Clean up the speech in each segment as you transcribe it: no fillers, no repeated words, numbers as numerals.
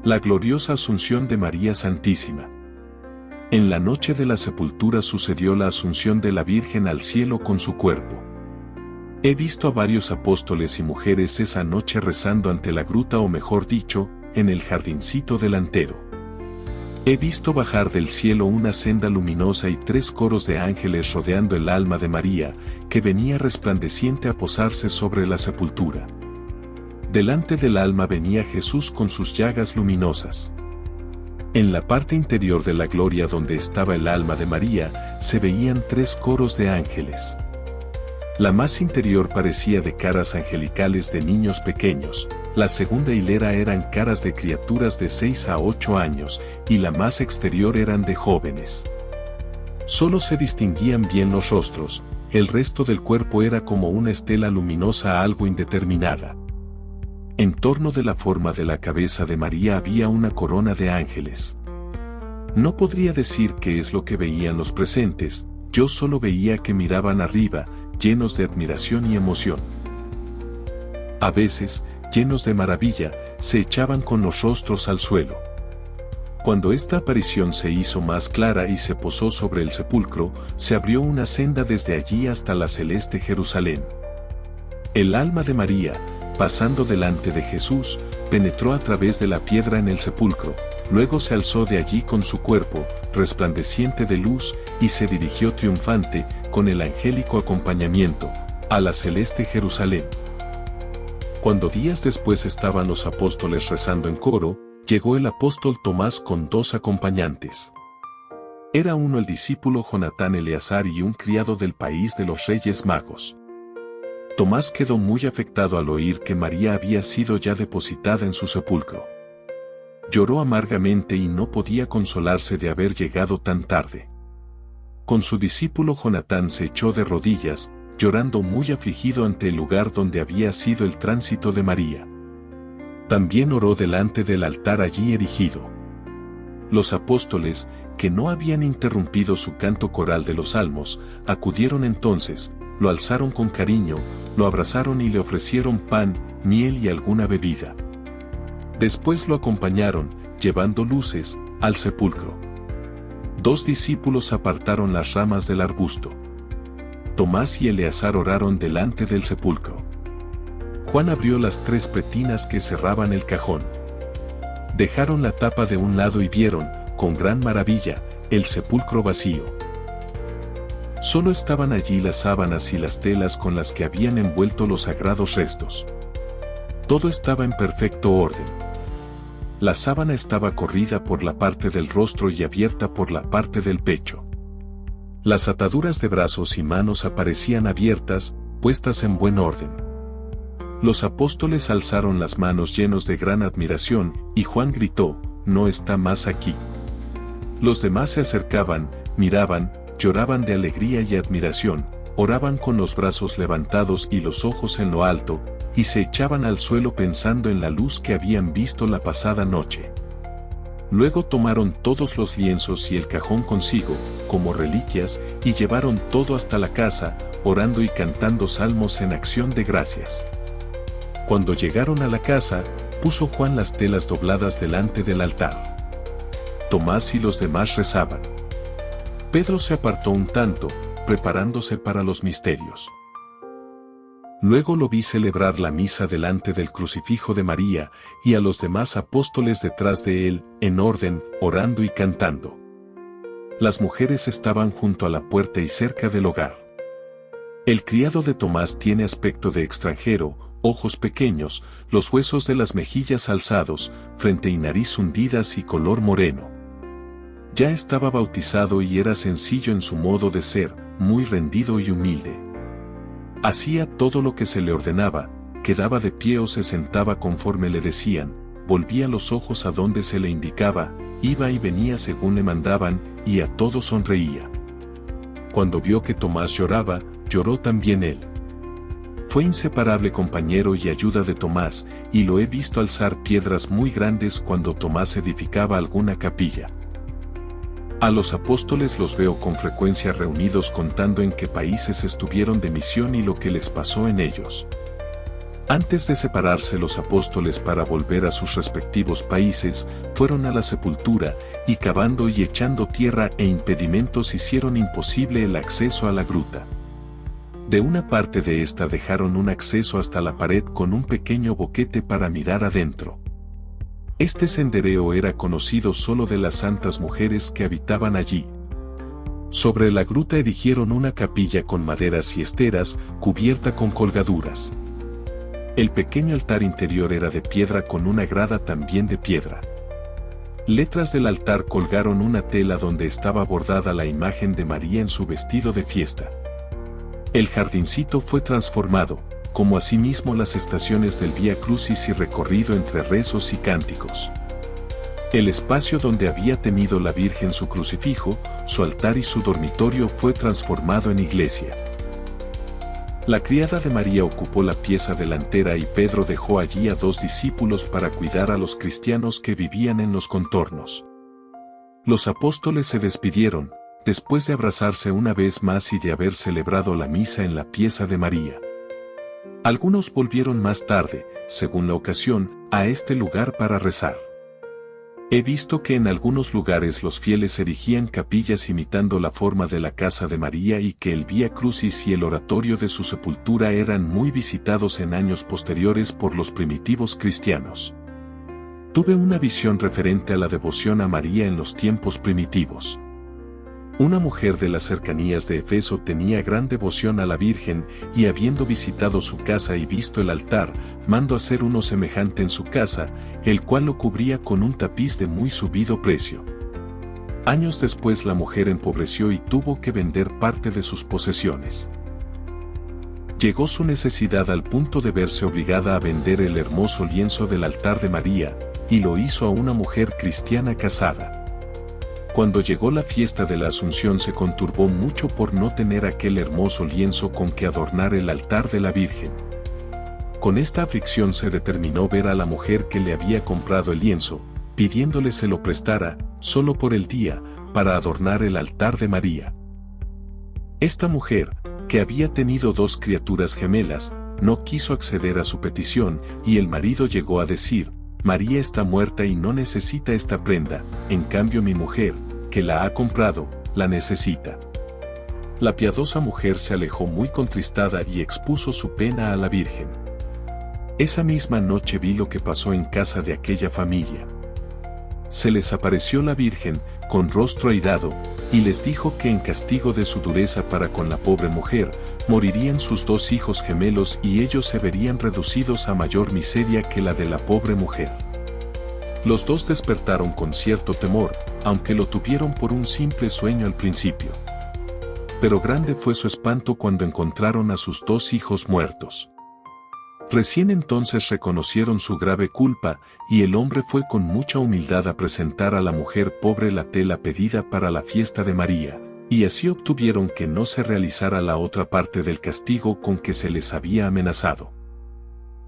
La gloriosa Asunción de María Santísima. En la noche de la sepultura sucedió la Asunción de la Virgen al cielo con su cuerpo. He visto a varios apóstoles y mujeres esa noche rezando ante la gruta, o mejor dicho, en el jardincito delantero. He visto bajar del cielo una senda luminosa y 3 coros de ángeles rodeando el alma de María, que venía resplandeciente a posarse sobre la sepultura. Delante del alma venía Jesús con sus llagas luminosas. En la parte interior de la gloria donde estaba el alma de María, se veían 3 coros de ángeles. La más interior parecía de caras angelicales de niños pequeños, la segunda hilera eran caras de criaturas de 6 a 8 años, y la más exterior eran de jóvenes. Solo se distinguían bien los rostros, el resto del cuerpo era como una estela luminosa algo indeterminada. En torno de la forma de la cabeza de María había una corona de ángeles. No podría decir qué es lo que veían los presentes, yo solo veía que miraban arriba, llenos de admiración y emoción. A veces, llenos de maravilla, se echaban con los rostros al suelo. Cuando esta aparición se hizo más clara y se posó sobre el sepulcro, se abrió una senda desde allí hasta la celeste Jerusalén. El alma de María, pasando delante de Jesús, penetró a través de la piedra en el sepulcro, luego se alzó de allí con su cuerpo, resplandeciente de luz, y se dirigió triunfante, con el angélico acompañamiento, a la celeste Jerusalén. Cuando días después estaban los apóstoles rezando en coro, llegó el apóstol Tomás con 2 acompañantes. Era uno el discípulo Jonatán Eleazar y un criado del país de los Reyes Magos. Tomás quedó muy afectado al oír que María había sido ya depositada en su sepulcro. Lloró amargamente y no podía consolarse de haber llegado tan tarde. Con su discípulo Jonatán se echó de rodillas, llorando muy afligido ante el lugar donde había sido el tránsito de María. También oró delante del altar allí erigido. Los apóstoles, que no habían interrumpido su canto coral de los salmos, acudieron entonces, lo alzaron con cariño, lo abrazaron y le ofrecieron pan, miel y alguna bebida. Después lo acompañaron, llevando luces, al sepulcro. 2 discípulos apartaron las ramas del arbusto. Tomás y Eleazar oraron delante del sepulcro. Juan abrió las 3 pretinas que cerraban el cajón. Dejaron la tapa de un lado y vieron, con gran maravilla, el sepulcro vacío. Solo estaban allí las sábanas y las telas con las que habían envuelto los sagrados restos. Todo estaba en perfecto orden. La sábana estaba corrida por la parte del rostro y abierta por la parte del pecho. Las ataduras de brazos y manos aparecían abiertas, puestas en buen orden. Los apóstoles alzaron las manos llenos de gran admiración, y Juan gritó: «No está más aquí». Los demás se acercaban, miraban, lloraban de alegría y admiración, oraban con los brazos levantados y los ojos en lo alto, y se echaban al suelo pensando en la luz que habían visto la pasada noche. Luego tomaron todos los lienzos y el cajón consigo, como reliquias, y llevaron todo hasta la casa, orando y cantando salmos en acción de gracias. Cuando llegaron a la casa, puso Juan las telas dobladas delante del altar. Tomás y los demás rezaban. Pedro se apartó un tanto, preparándose para los misterios. Luego lo vi celebrar la misa delante del crucifijo de María, y a los demás apóstoles detrás de él, en orden, orando y cantando. Las mujeres estaban junto a la puerta y cerca del hogar. El criado de Tomás tiene aspecto de extranjero, ojos pequeños, los huesos de las mejillas alzados, frente y nariz hundidas y color moreno. Ya estaba bautizado y era sencillo en su modo de ser, muy rendido y humilde. Hacía todo lo que se le ordenaba, quedaba de pie o se sentaba conforme le decían, volvía los ojos a donde se le indicaba, iba y venía según le mandaban, y a todos sonreía. Cuando vio que Tomás lloraba, lloró también él. Fue inseparable compañero y ayuda de Tomás, y lo he visto alzar piedras muy grandes cuando Tomás edificaba alguna capilla. A los apóstoles los veo con frecuencia reunidos contando en qué países estuvieron de misión y lo que les pasó en ellos. Antes de separarse los apóstoles para volver a sus respectivos países, fueron a la sepultura, y cavando y echando tierra e impedimentos hicieron imposible el acceso a la gruta. De una parte de esta dejaron un acceso hasta la pared con un pequeño boquete para mirar adentro. Este sendereo era conocido solo de las santas mujeres que habitaban allí. Sobre la gruta erigieron una capilla con maderas y esteras, cubierta con colgaduras. El pequeño altar interior era de piedra con una grada también de piedra. Letras del altar colgaron una tela donde estaba bordada la imagen de María en su vestido de fiesta. El jardincito fue transformado, como asimismo las estaciones del Vía Crucis y recorrido entre rezos y cánticos. El espacio donde había tenido la Virgen su crucifijo, su altar y su dormitorio fue transformado en iglesia. La criada de María ocupó la pieza delantera y Pedro dejó allí a 2 discípulos para cuidar a los cristianos que vivían en los contornos. Los apóstoles se despidieron, después de abrazarse una vez más y de haber celebrado la misa en la pieza de María. Algunos volvieron más tarde, según la ocasión, a este lugar para rezar. He visto que en algunos lugares los fieles erigían capillas imitando la forma de la casa de María y que el Vía Crucis y el oratorio de su sepultura eran muy visitados en años posteriores por los primitivos cristianos. Tuve una visión referente a la devoción a María en los tiempos primitivos. Una mujer de las cercanías de Efeso tenía gran devoción a la Virgen y habiendo visitado su casa y visto el altar, mandó hacer uno semejante en su casa, el cual lo cubría con un tapiz de muy subido precio. Años después la mujer empobreció y tuvo que vender parte de sus posesiones. Llegó su necesidad al punto de verse obligada a vender el hermoso lienzo del altar de María, y lo hizo a una mujer cristiana casada. Cuando llegó la fiesta de la Asunción se conturbó mucho por no tener aquel hermoso lienzo con que adornar el altar de la Virgen. Con esta aflicción se determinó ver a la mujer que le había comprado el lienzo, pidiéndole se lo prestara, solo por el día, para adornar el altar de María. Esta mujer, que había tenido 2 criaturas gemelas, no quiso acceder a su petición, y el marido llegó a decir: María está muerta y no necesita esta prenda, en cambio mi mujer, que la ha comprado, la necesita. La piadosa mujer se alejó muy contristada y expuso su pena a la Virgen. Esa misma noche vi lo que pasó en casa de aquella familia. Se les apareció la Virgen, con rostro airado, y les dijo que en castigo de su dureza para con la pobre mujer, morirían sus 2 hijos gemelos y ellos se verían reducidos a mayor miseria que la de la pobre mujer. Los 2 despertaron con cierto temor, aunque lo tuvieron por un simple sueño al principio. Pero grande fue su espanto cuando encontraron a sus 2 hijos muertos. Recién entonces reconocieron su grave culpa, y el hombre fue con mucha humildad a presentar a la mujer pobre la tela pedida para la fiesta de María, y así obtuvieron que no se realizara la otra parte del castigo con que se les había amenazado.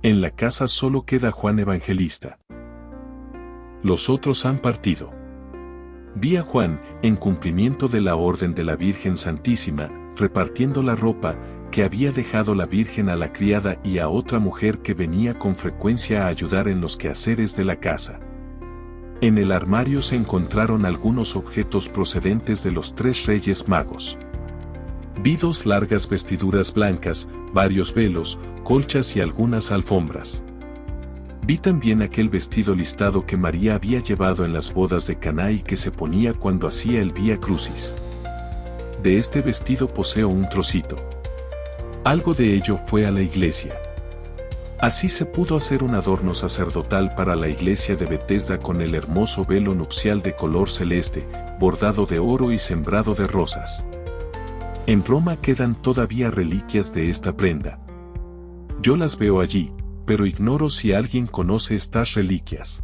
En la casa solo queda Juan Evangelista. Los otros han partido. Vi a Juan, en cumplimiento de la orden de la Virgen Santísima, repartiendo la ropa que había dejado la Virgen a la criada y a otra mujer que venía con frecuencia a ayudar en los quehaceres de la casa. En el armario se encontraron algunos objetos procedentes de los 3 Reyes Magos. Vi 2 largas vestiduras blancas, varios velos, colchas y algunas alfombras. Vi también aquel vestido listado que María había llevado en las bodas de Caná y que se ponía cuando hacía el Vía Crucis. De este vestido poseo un trocito. Algo de ello fue a la iglesia. Así se pudo hacer un adorno sacerdotal para la iglesia de Betesda con el hermoso velo nupcial de color celeste, bordado de oro y sembrado de rosas. En Roma quedan todavía reliquias de esta prenda. Yo las veo allí, pero ignoro si alguien conoce estas reliquias.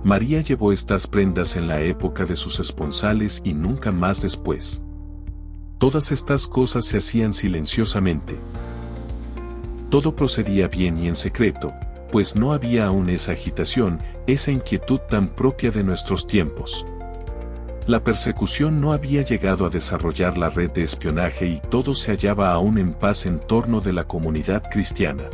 María llevó estas prendas en la época de sus esponsales y nunca más después. Todas estas cosas se hacían silenciosamente. Todo procedía bien y en secreto, pues no había aún esa agitación, esa inquietud tan propia de nuestros tiempos. La persecución no había llegado a desarrollar la red de espionaje y todo se hallaba aún en paz en torno de la comunidad cristiana.